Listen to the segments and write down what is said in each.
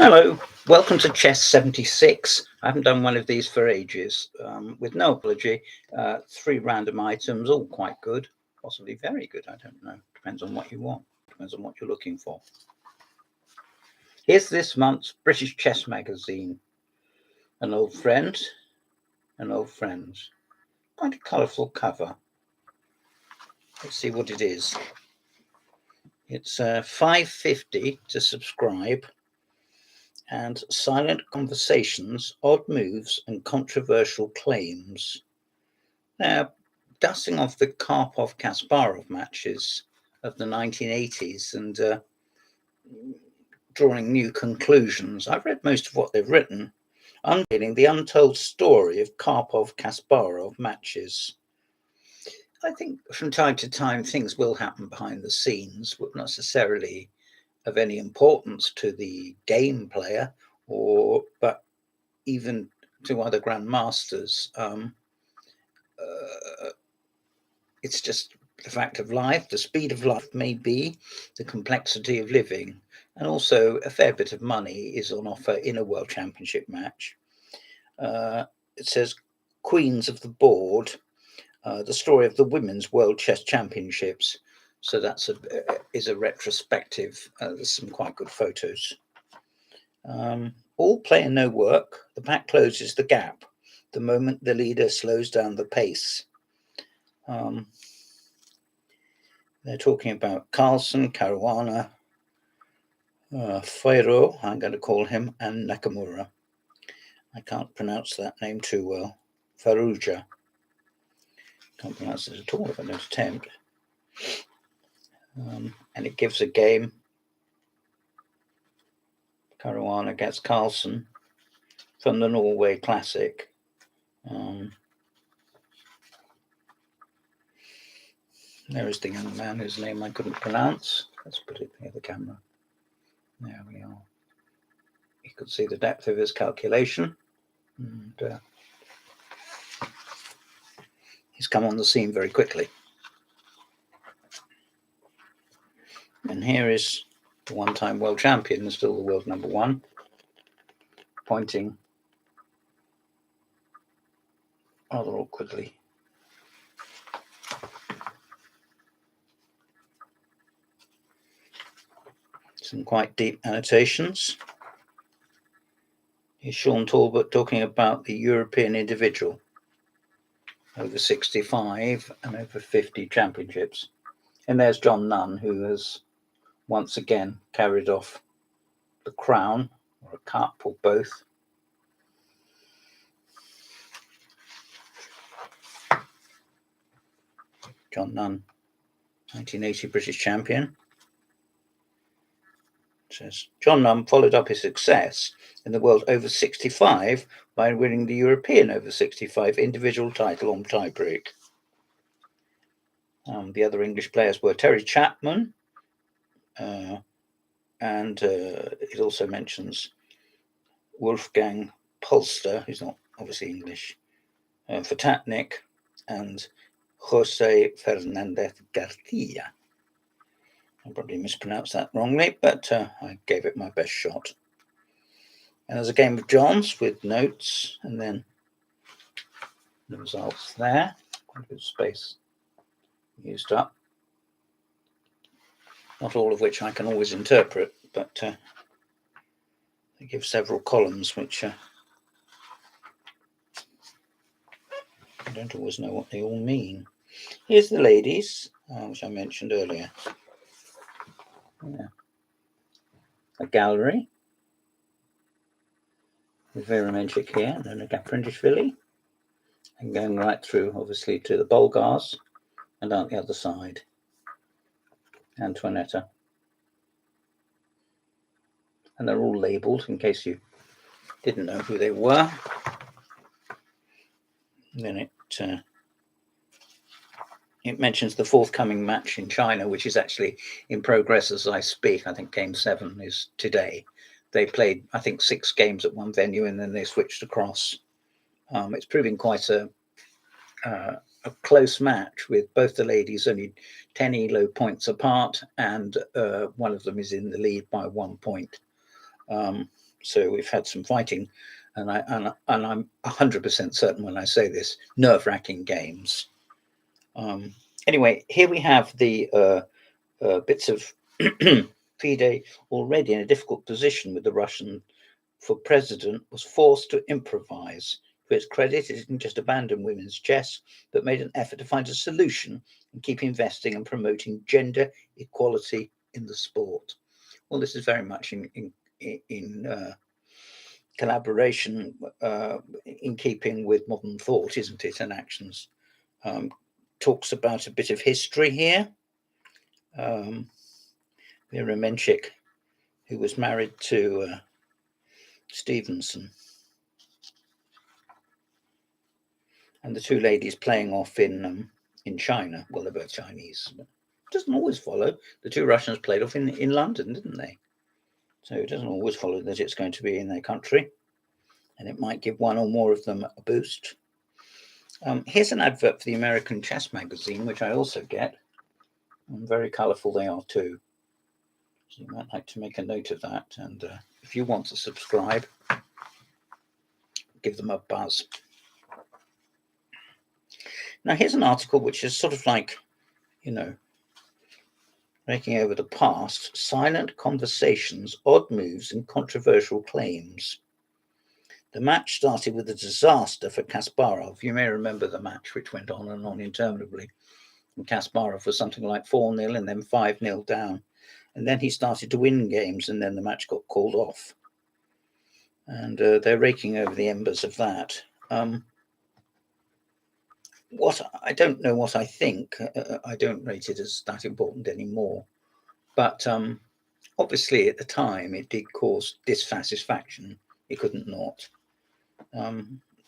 Hello, welcome to Chess76. I haven't done one of these for ages. With no apology, 3 random items, all quite good, possibly very good. I don't know. Depends on what you want. Depends on what you're looking for. Here's this month's British Chess Magazine. An old friend, Quite a colourful cover. Let's see what it is. It's $5.50 to subscribe. And Silent Conversations, Odd Moves and Controversial Claims. Now, dusting off the Karpov-Kasparov matches of the 1980s and drawing new conclusions. I've read most of what they've written, unveiling the untold story of Karpov-Kasparov matches. I think from time to time things will happen behind the scenes, but not necessarily of any importance to the game player, but even to other grandmasters. It's just the fact of life, the speed of life maybe, the complexity of living, and also a fair bit of money is on offer in a World Championship match. It says Queens of the Board, the story of the Women's World Chess Championships. So that's a retrospective. There's some quite good photos. All play and no work. The pack closes the gap the moment the leader slows down the pace. They're talking about Carlsen, Caruana, Fero, I'm going to call him, and Nakamura. I can't pronounce that name too well. Faruja. Can't pronounce it at all if I don't attempt. And it gives a game. Caruana against Carlsen from the Norway Classic. There is the young man whose name I couldn't pronounce. Let's put it near the camera. There we are. You could see the depth of his calculation. And he's come on the scene very quickly. And here is the one-time world champion and still the world number 1, pointing rather awkwardly. Some quite deep annotations. Here's Sean Talbot talking about the European individual over 65 and over 50 championships. And there's John Nunn, who has once again carried off the crown or a cup or both. John Nunn, 1980 British champion. It says John Nunn followed up his success in the world over 65 by winning the European over 65 individual title on tiebreak. The other English players were Terry Chapman, and it also mentions Wolfgang Polster, who's not obviously English, Fatatnik, and Jose Fernandez Garcia. I probably mispronounced that wrongly, but I gave it my best shot. And there's a game of Johns with notes, and then the results there. Quite a bit of space used up. Not all of which I can always interpret, but they give several columns, which I don't always know what they all mean. Here's the ladies, which I mentioned earlier. Yeah. A gallery with Vera Menchik here, and then a Gaprindishvili, and going right through, obviously, to the Bulgars, and on the other side, Antoinetta. And they're all labelled in case you didn't know who they were. And then it mentions the forthcoming match in China, which is actually in progress as I speak. I think Game 7 is today. They played, I think, 6 games at one venue, and then they switched across. It's proving quite a close match, with both the ladies only 10 ELO points apart, and one of them is in the lead by 1 point. So we've had some fighting, and I'm 100% certain when I say this, nerve-wracking games. Anyway, here we have the bits of FIDE already in a difficult position with the Russian for president was forced to improvise. For its credit, it didn't just abandon women's chess, but made an effort to find a solution and keep investing and promoting gender equality in the sport. Well, this is very much in collaboration, in keeping with modern thought, isn't it, and actions. Talks about a bit of history here. Vera Menchik, who was married to Stevenson, and the two ladies playing off in China. Well, they're both Chinese. But it doesn't always follow. The two Russians played off in London, didn't they? So it doesn't always follow that it's going to be in their country, and it might give one or more of them a boost. Here's an advert for the American Chess Magazine, which I also get. And very colourful they are too. So you might like to make a note of that. And if you want to subscribe, give them a buzz. Now, here's an article which is sort of like, raking over the past, silent conversations, odd moves, and controversial claims. The match started with a disaster for Kasparov. You may remember the match, which went on and on interminably. And Kasparov was something like 4-0 and then 5-0 down. And then he started to win games, and then the match got called off. And they're raking over the embers of that. What I don't know what I think. I don't rate it as that important anymore. But obviously, at the time, it did cause dissatisfaction. It couldn't not.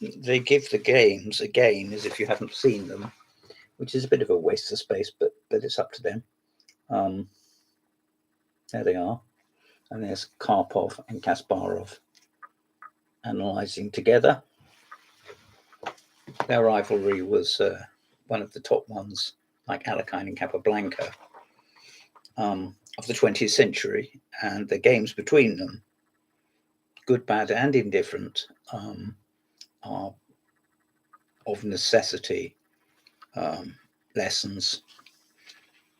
They give the games again as if you haven't seen them, which is a bit of a waste of space, but it's up to them. There they are. And there's Karpov and Kasparov analysing together. Their rivalry was one of the top ones, like Alekhine and Capablanca, of the 20th century. And the games between them, good, bad, and indifferent, are of necessity lessons,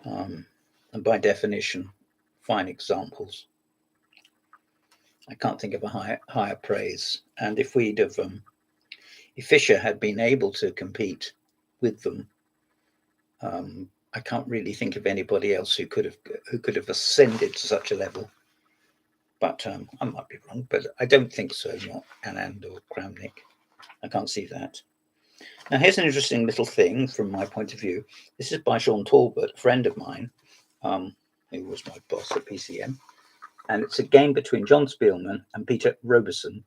and by definition, fine examples. I can't think of a higher praise. And if we'd have, if Fischer had been able to compete with them, I can't really think of anybody else who could have ascended to such a level. But I might be wrong, but I don't think so. Not Anand or Kramnik. I can't see that. Now, here's an interesting little thing from my point of view. This is by Jean Talbot, a friend of mine, who was my boss at BCM. And it's a game between John Spielman and Peter Robeson.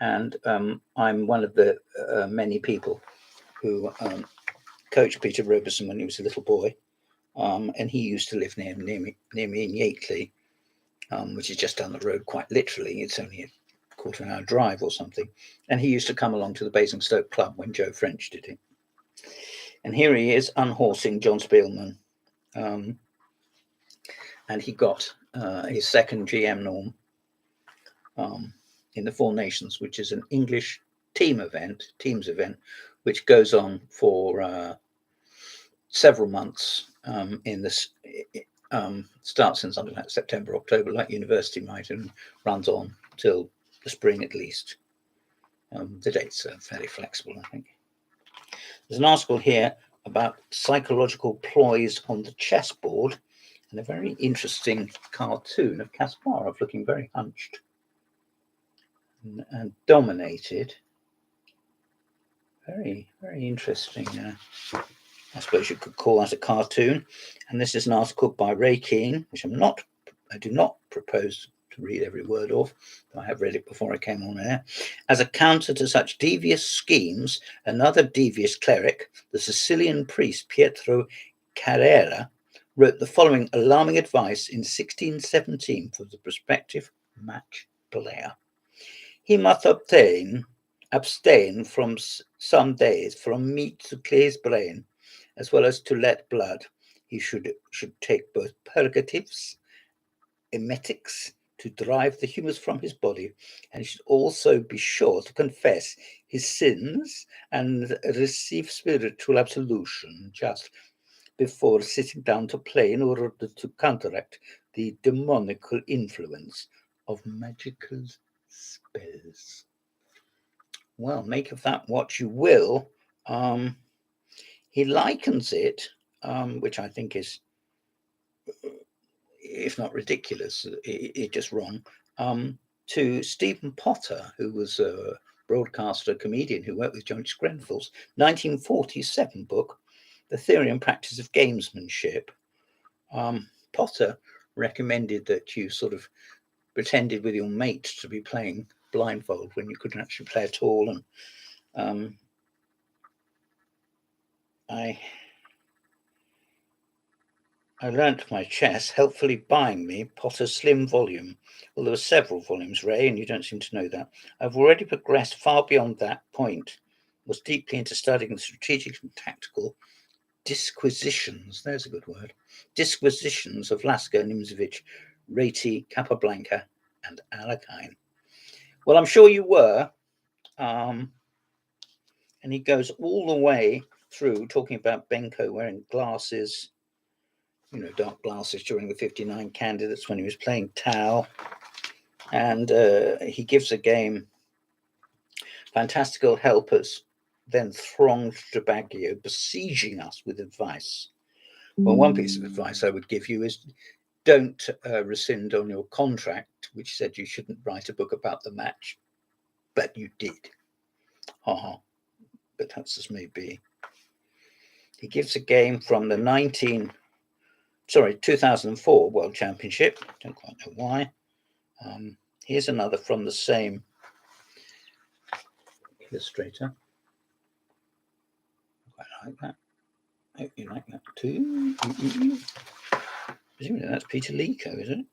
And I'm one of the many people who coached Peter Robeson when he was a little boy. And he used to live near me in Yateley, which is just down the road quite literally. It's only a quarter of an hour drive or something. And he used to come along to the Basingstoke Club when Joe French did it. And here he is unhorsing John Spielman. And he got his second GM norm in the Four Nations, which is an English teams event, which goes on for several months. Starts in something like September, October, like university might, and runs on till the spring at least. The dates are fairly flexible, I think. There's an article here about psychological ploys on the chessboard, and a very interesting cartoon of Kasparov looking very hunched and dominated. Very, very interesting. I suppose you could call that a cartoon. And this is an article by Ray Keane, which I do not propose to read every word of. I have read it before I came on air. As a counter to such devious schemes, another devious cleric, the Sicilian priest Pietro Carrera, wrote the following alarming advice in 1617 for the prospective match player. He must abstain from some days from meat to clear his brain, as well as to let blood. He should take both purgatives, emetics, to drive the humours from his body, and he should also be sure to confess his sins and receive spiritual absolution just before sitting down to play in order to counteract the demonical influence of magical spells. Well, make of that what you will. He likens it, which I think is, if not ridiculous, it's just wrong, to Stephen Potter, who was a broadcaster, comedian who worked with John Grenfell's 1947 book, The Theory and Practice of Gamesmanship. Potter recommended that you sort of pretended with your mate to be playing blindfold when you couldn't actually play at all. And I learnt my chess helpfully buying me Potter's slim volume. Well, there were several volumes, Ray, and you don't seem to know that. I've already progressed far beyond that point, was deeply into studying the strategic and tactical disquisitions, there's a good word, disquisitions of Lasker, Nimzovich, Reti, Capablanca, and Alekhine. Well, I'm sure you were. And he goes all the way through talking about Benko wearing glasses, dark glasses during the 59 candidates when he was playing Tau. And he gives a game, fantastical helpers then thronged to Baguio, besieging us with advice. Well, one piece of advice I would give you is don't rescind on your contract, which said you shouldn't write a book about the match, but you did. But that's as may be. He gives a game from the 2004 World Championship. Don't quite know why. Here's another from the same illustrator. I quite like that. I hope you like that too. Presumably that's Peter Lico, is it?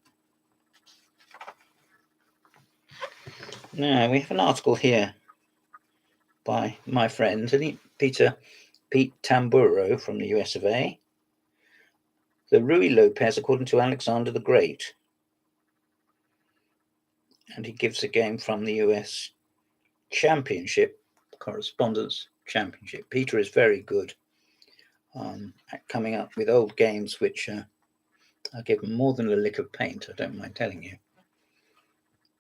Now we have an article here by my friend, Pete Tamburo from the US of A. The Ruy Lopez according to Alexander the Great. And he gives a game from the US Championship, Correspondence Championship. Peter is very good at coming up with old games which I give him more than a lick of paint, I don't mind telling you.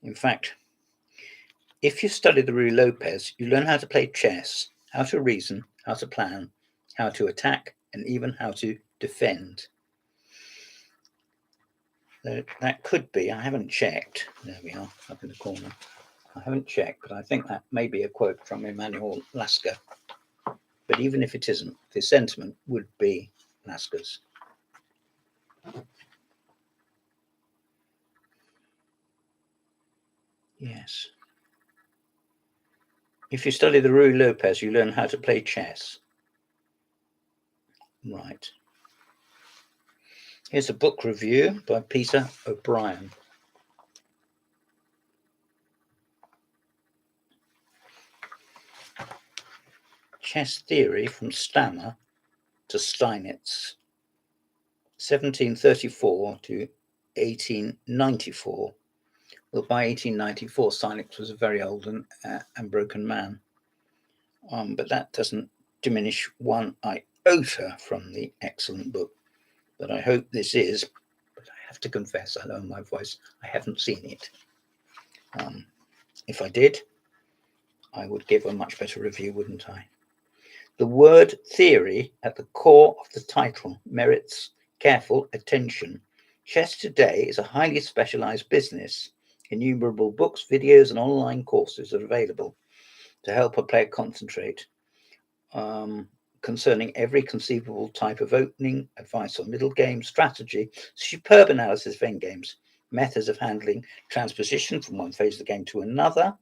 In fact, if you study the Ruy Lopez, you learn how to play chess, how to reason, how to plan, how to attack, and even how to defend. That could be, I haven't checked. There we are, up in the corner. I haven't checked, but I think that may be a quote from Emanuel Lasker. But even if it isn't, the sentiment would be Lasker's. Yes. If you study the Ruy Lopez, you learn how to play chess. Right. Here's a book review by Peter O'Brien. Chess Theory from Stammer to Steinitz, 1734 to 1894. Well, by 1894, Steinitz was a very old and broken man. But that doesn't diminish one iota from the excellent book that I hope this is. But I have to confess, I know my voice, I haven't seen it. If I did, I would give a much better review, wouldn't I? The word theory at the core of the title merits careful attention. Chess today is a highly specialized business. Innumerable books, videos, and online courses are available to help a player concentrate concerning every conceivable type of opening, advice on middle game, strategy, superb analysis of endgames, methods of handling transposition from one phase of the game to another.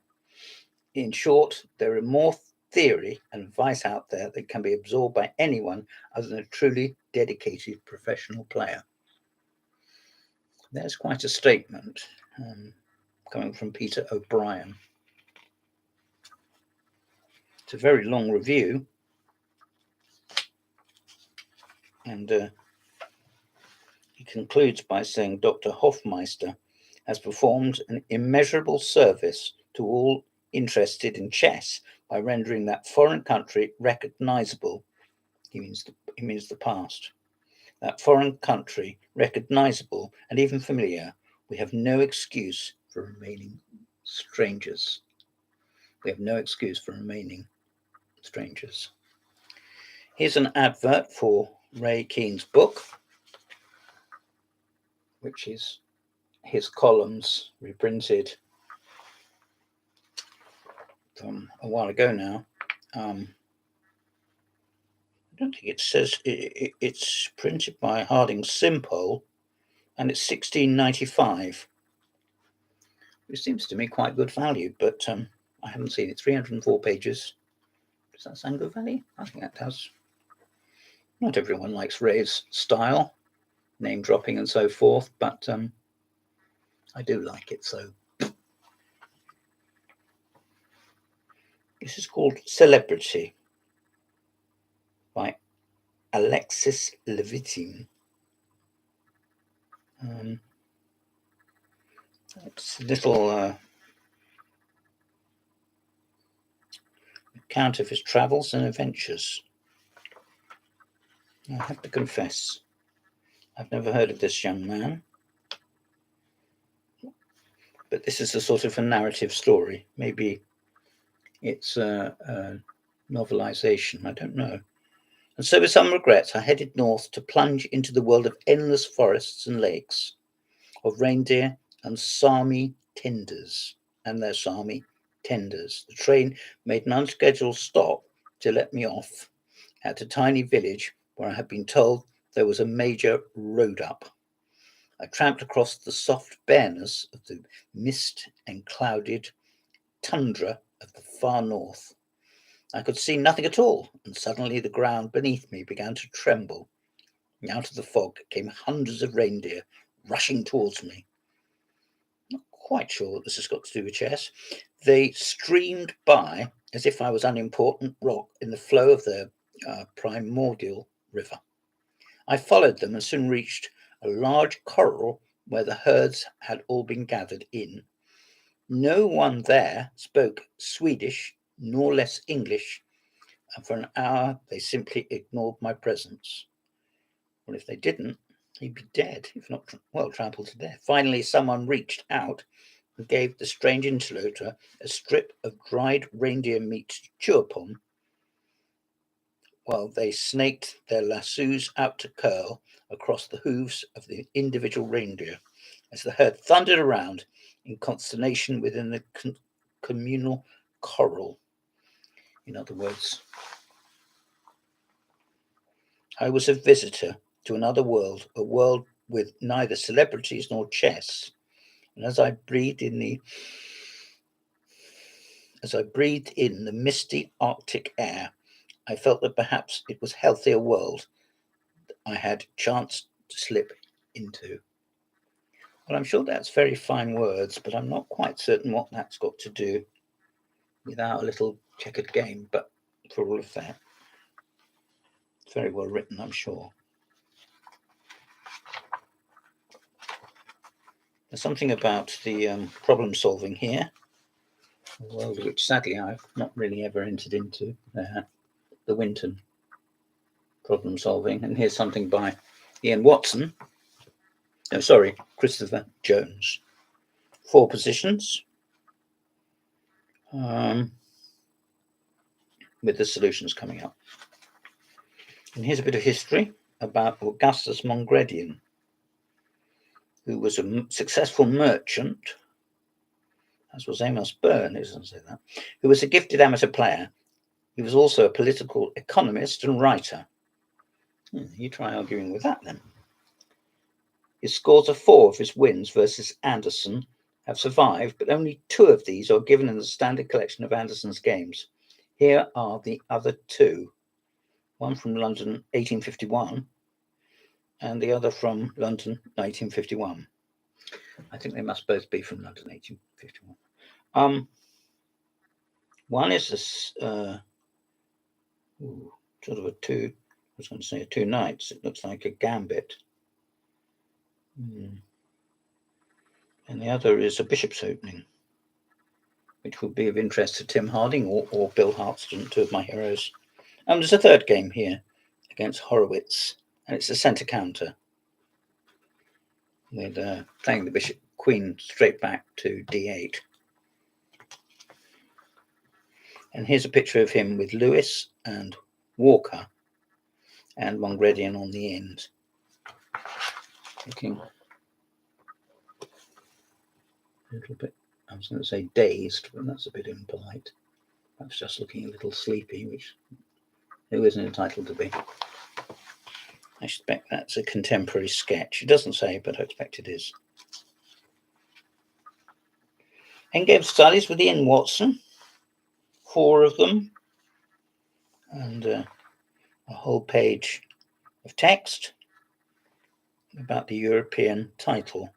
In short, there are more theory and advice out there that can be absorbed by anyone other than a truly dedicated professional player. There's quite a statement coming from Peter O'Brien. It's a very long review, and he concludes by saying Dr. Hofmeister has performed an immeasurable service to all interested in chess by rendering that foreign country recognizable. He means the past. That foreign country recognizable and even familiar. We have no excuse for remaining strangers. We have no excuse for remaining strangers. Here's an advert for Ray Keane's book, which is his columns reprinted from a while ago now. I don't think it says it's printed by Harding Simpole, and it's 1695, which seems to me quite good value, but I haven't seen it. 304 pages. Does that sound good value? I think that does. Not everyone likes Ray's style, name dropping and so forth, but I do like it. So this is called Celebrity by Alexis Levitin. It's a little account of his travels and adventures. I have to confess, I've never heard of this young man, but this is a sort of a narrative story. Maybe it's a novelization, I don't know. And so with some regrets, I headed north to plunge into the world of endless forests and lakes, of reindeer and Sami tenders and their Sami tenders. The train made an unscheduled stop to let me off at a tiny village where I had been told there was a major road up. I tramped across the soft bareness of the mist and clouded tundra of the far north. I could see nothing at all, and suddenly the ground beneath me began to tremble. Out of the fog came hundreds of reindeer rushing towards me. Not quite sure what this has got to do with chess. They streamed by as if I was an unimportant rock in the flow of the primordial river. I followed them and soon reached a large corral where the herds had all been gathered in. No one there spoke Swedish nor less English, and for an hour they simply ignored my presence. Well, if they didn't, he'd be dead, if not, trampled to death. Finally, someone reached out and gave the strange interlocutor a strip of dried reindeer meat to chew upon, while they snaked their lassos out to curl across the hooves of the individual reindeer as the herd thundered around in consternation within the communal corral. In other words, I was a visitor to another world, a world with neither celebrities nor chess. And as I breathed in the misty Arctic air, I felt that perhaps it was a healthier world I had chanced to slip into. Well, I'm sure that's very fine words, but I'm not quite certain what that's got to do with our little checkered game. But for all of that, it's very well written, I'm sure. There's something about the problem solving here, a world which sadly I've not really ever entered into, the Winton problem solving. And here's something by Ian Watson. Christopher Jones. 4 positions with the solutions coming up. And here's a bit of history about Augustus Mongredian, who was a successful merchant, as was Amos Byrne, who doesn't say that, who was a gifted amateur player. He was also a political economist and writer. You try arguing with that then. His scores of 4 of his wins versus Anderson have survived, but only 2 of these are given in the standard collection of Anderson's games. Here are the other 2. One from London 1851 and the other from London 1951. I think they must both be from London 1851. One is this sort of a 2, I was going to say a 2 knights. It looks like a gambit. And the other is a bishop's opening, which would be of interest to Tim Harding or Bill Hartston, two of my heroes. And there's a third game here against Horowitz, and it's a centre counter with playing the bishop queen straight back to d8. And here's a picture of him with Lewis and Walker and Mongredian on the end, looking a little bit, I was going to say dazed, but that's a bit impolite. Perhaps just looking a little sleepy, which who isn't entitled to be. I expect that's a contemporary sketch. It doesn't say, but I expect it is. Endgame studies with Ian Watson, 4 of them, and a whole page of text about the European title.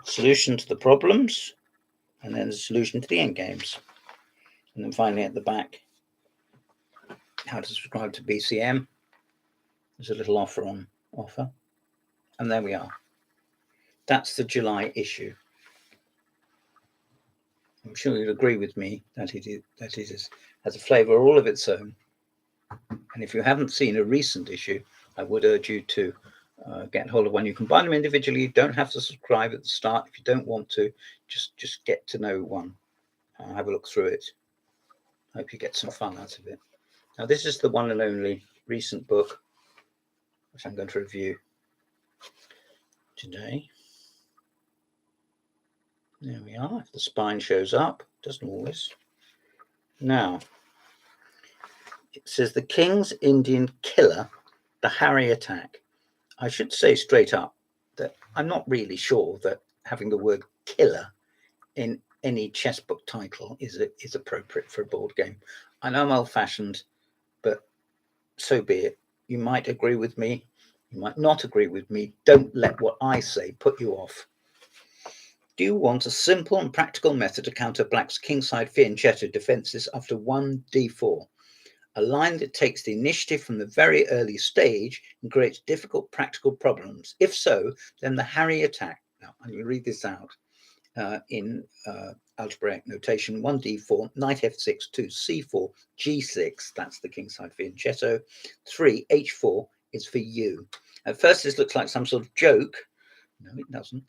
Solution to the problems, and then the solution to the endgames. And then finally at the back, how to subscribe to BCM. There's a little offer. And there we are. That's the July issue. I'm sure you'll agree with me that it has a flavour all of its own. And if you haven't seen a recent issue, I would urge you to get hold of one. You can buy them individually. You don't have to subscribe at the start. If you don't want to, just get to know one. Have a look through it. Hope you get some fun out of it. Now, this is the one and only recent book which I'm going to review today. There we are. If the spine shows up, doesn't always. Now, it says the King's Indian Killer, the Harry Attack. I should say straight up that I'm not really sure that having the word killer in any chess book title is appropriate for a board game. I know I'm old-fashioned, but so be it. You might agree with me. You might not agree with me. Don't let what I say put you off. Do you want a simple and practical method to counter Black's kingside fianchetto defenses after 1d4? A line that takes the initiative from the very early stage and creates difficult practical problems. If so, then the Harry Attack. Now, I'm going to read this out in algebraic notation. 1d4, knight f6, 2 c4, g6. That's the kingside fianchetto. 3 h4 is for you. At first, this looks like some sort of joke. No, it doesn't.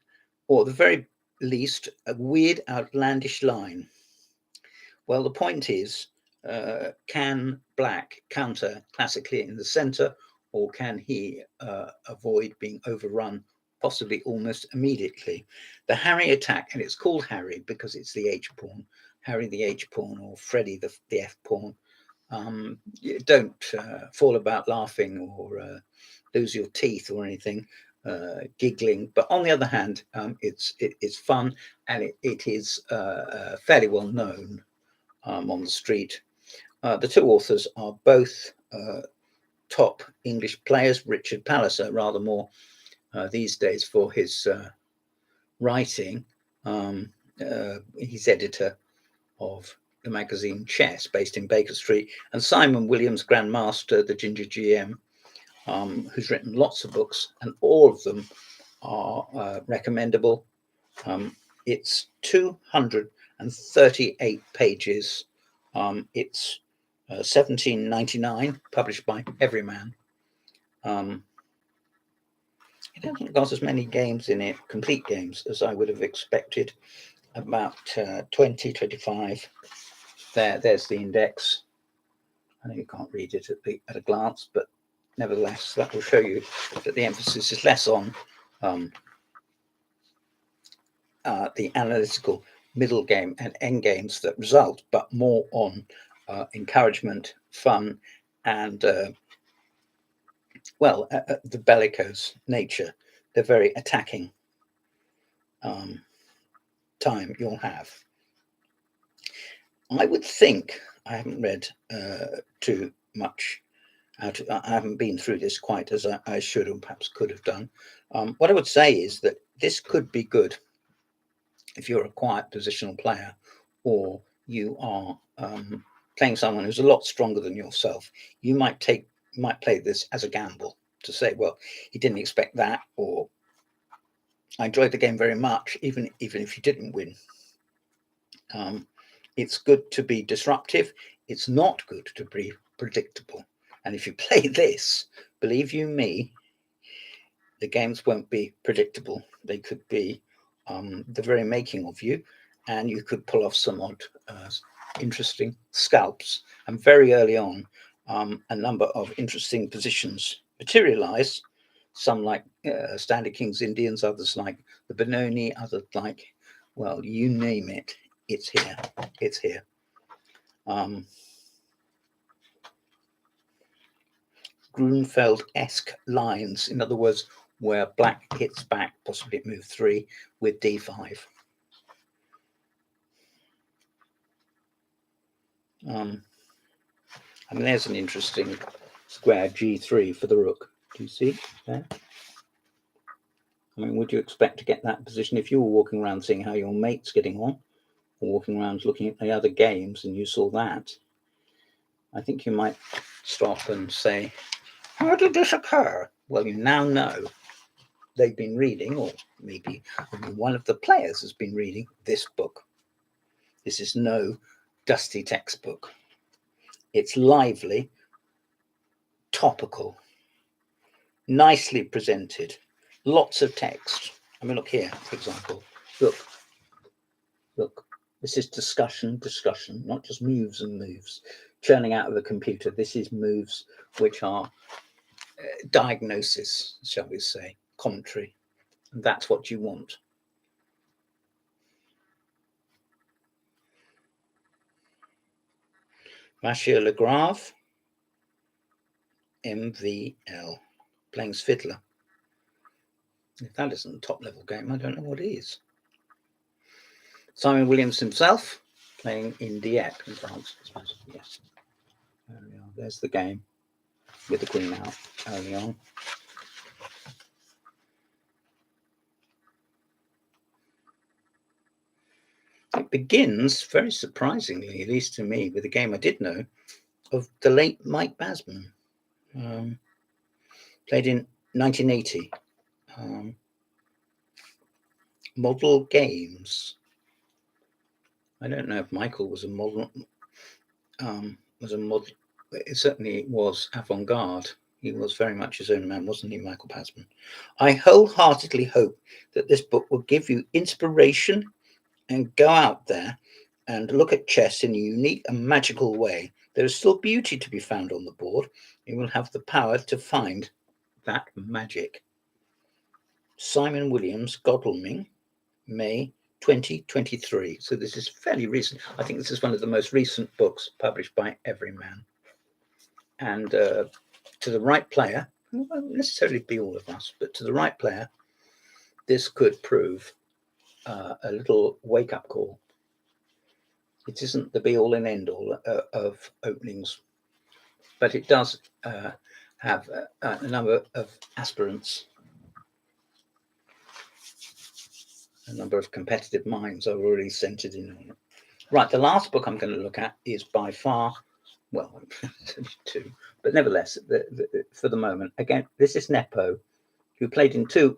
Or at the very least, a weird, outlandish line. Well, the point is, can Black counter classically in the center, or can he avoid being overrun possibly almost immediately? The Harry Attack, and it's called Harry because it's the H-pawn, Harry the H-pawn or Freddy the F-pawn. You don't fall about laughing or lose your teeth or anything, giggling. But on the other hand, it's fun, and it is fairly well known on the street. The two authors are both top English players. Richard Palliser, rather more these days for his writing. He's editor of the magazine Chess, based in Baker Street, and Simon Williams, Grandmaster, the Ginger GM, who's written lots of books, and all of them are recommendable. It's 238 pages. It's $17.99, published by Everyman. It hasn't got as many games in it, complete games, as I would have expected. About 20, 25. There's the index. I know you can't read it at a glance, but nevertheless, that will show you that the emphasis is less on the analytical middle game and end games that result, but more on encouragement, fun, and the bellicose nature, the very attacking time you'll have. I would think, I haven't read too much, I haven't been through this quite as I should or perhaps could have done. What I would say is that this could be good if you're a quiet positional player, or you are playing someone who's a lot stronger than yourself, you might play this as a gamble to say, well, he didn't expect that, or I enjoyed the game very much, even if you didn't win. It's good to be disruptive. It's not good to be predictable. And if you play this, believe you me, the games won't be predictable. They could be the very making of you, and you could pull off some odd, interesting scalps. And very early on, a number of interesting positions materialize. Some like Standard Kings Indians, others like the Benoni, others like, well, you name it, it's here. It's here. Grunfeld-esque lines, in other words, where black hits back, possibly at move 3 with d5. I mean, there's an interesting square g3 for the rook. Do you see there? I mean, would you expect to get that position if you were walking around seeing how your mate's getting on, or walking around looking at the other games and you saw that? I think you might stop and say, how did this occur? Well, you now know they've been reading, or maybe one of the players has been reading this book. This is no dusty textbook. It's lively, topical, nicely presented, lots of text. I mean, look here, for example. Look. This is discussion, not just moves and moves churning out of the computer. This is moves which are diagnosis, shall we say, commentary. And that's what you want. Monsieur Legrave, MVL, playing Fiddler. If that isn't a top-level game, I don't know what is. Simon Williams himself, playing in Dieppe in France. Yes. There we are. There's the game with the queen out early on. It begins, very surprisingly, at least to me, with a game I did know, of the late Mike Basman. Played in 1980. Model Games. I don't know if Michael was a model. It certainly was avant-garde. He was very much his own man, wasn't he, Michael Basman? I wholeheartedly hope that this book will give you inspiration and go out there and look at chess in a unique and magical way. There is still beauty to be found on the board. You will have the power to find that magic. Simon Williams, Godalming, May 2023. So this is fairly recent. I think this is one of the most recent books published by Everyman. And to the right player, it won't necessarily be all of us, but to the right player, this could prove a little wake-up call. It isn't the be-all and end-all of openings, but it does have a number of aspirants. A number of competitive minds are already centered in on it. Right, the last book I'm going to look at is by far, well, two, but nevertheless, for the moment, again, this is Nepo, who played in 2,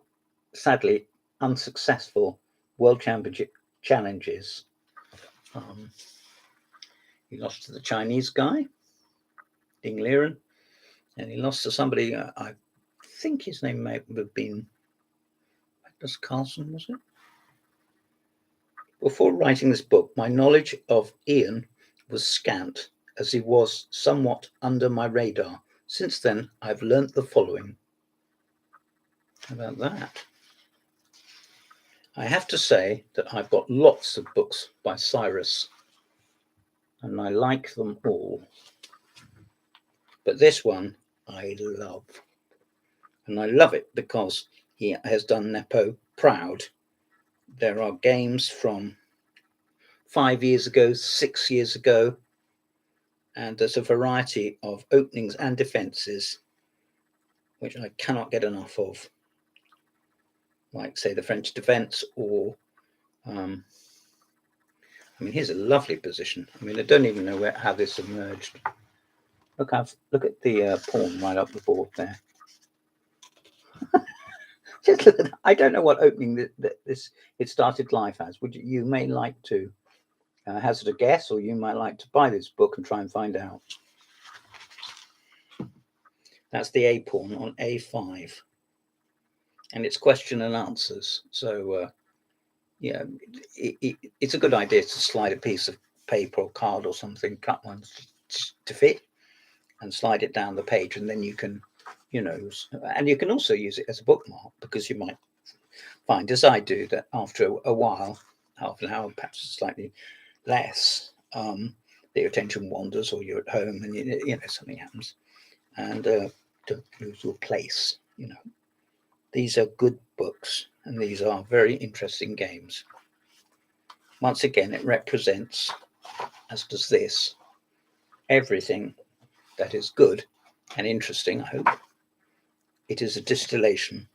sadly, unsuccessful World Championship challenges. He lost to the Chinese guy, Ding Liren, and he lost to somebody, I think his name may have been Magnus Carlsen, was it? Before writing this book, my knowledge of Ian was scant, as he was somewhat under my radar. Since then, I've learnt the following. How about that? I have to say that I've got lots of books by Cyrus, and I like them all. But this one I love. And I love it because he has done Nepo proud. There are games from 5 years ago, 6 years ago, and there's a variety of openings and defenses which I cannot get enough of, like, say, the French defense, or I mean, here's a lovely position. I mean, I don't even know how this emerged. Look at the pawn right up the board there. Just look at that. I don't know what opening it started life as. You may like to hazard a guess, or you might like to buy this book and try and find out. That's the A pawn on A5, and it's question and answers. So yeah, it's a good idea to slide a piece of paper or card or something, cut one to fit, and slide it down the page, and then you can, and you can also use it as a bookmark, because you might find, as I do, that after a while, half an hour, perhaps slightly less, your attention wanders, or you're at home and something happens, and don't lose your place. These are good books, and these are very interesting games. Once again, it represents, as does this, everything that is good and interesting, I hope. It is a distillation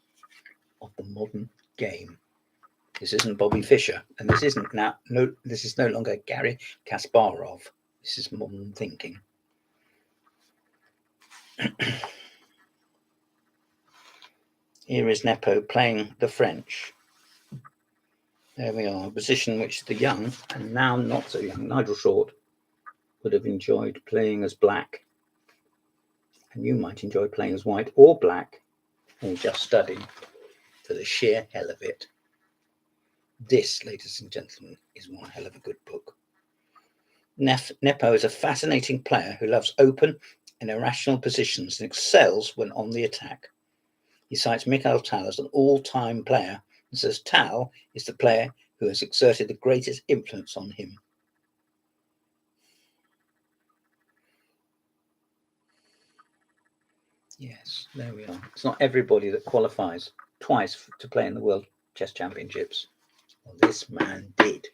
of the modern game. This isn't Bobby Fischer, and this isn't this is no longer Garry Kasparov. This is modern thinking. Here is Nepo playing the French. There we are, a position which the young, and now not so young, Nigel Short, would have enjoyed playing as black. And you might enjoy playing as white or black, or just studying for the sheer hell of it. This, ladies and gentlemen, is one hell of a good book. Nepo is a fascinating player who loves open and irrational positions and excels when on the attack. He cites Mikhail Tal as an all-time player and says Tal is the player who has exerted the greatest influence on him. Yes, there we are. It's not everybody that qualifies twice to play in the World Chess Championships. Well, this man did.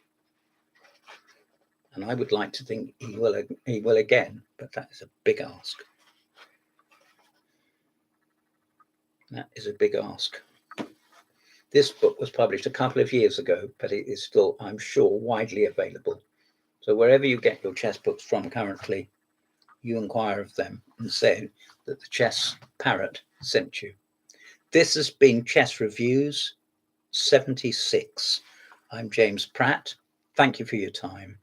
And I would like to think he will again, but that is a big ask. That is a big ask. This book was published a couple of years ago, but it is still, I'm sure, widely available. So wherever you get your chess books from currently, you inquire of them and say that the Chess Parrot sent you. This has been Chess Reviews 76. I'm James Pratt. Thank you for your time.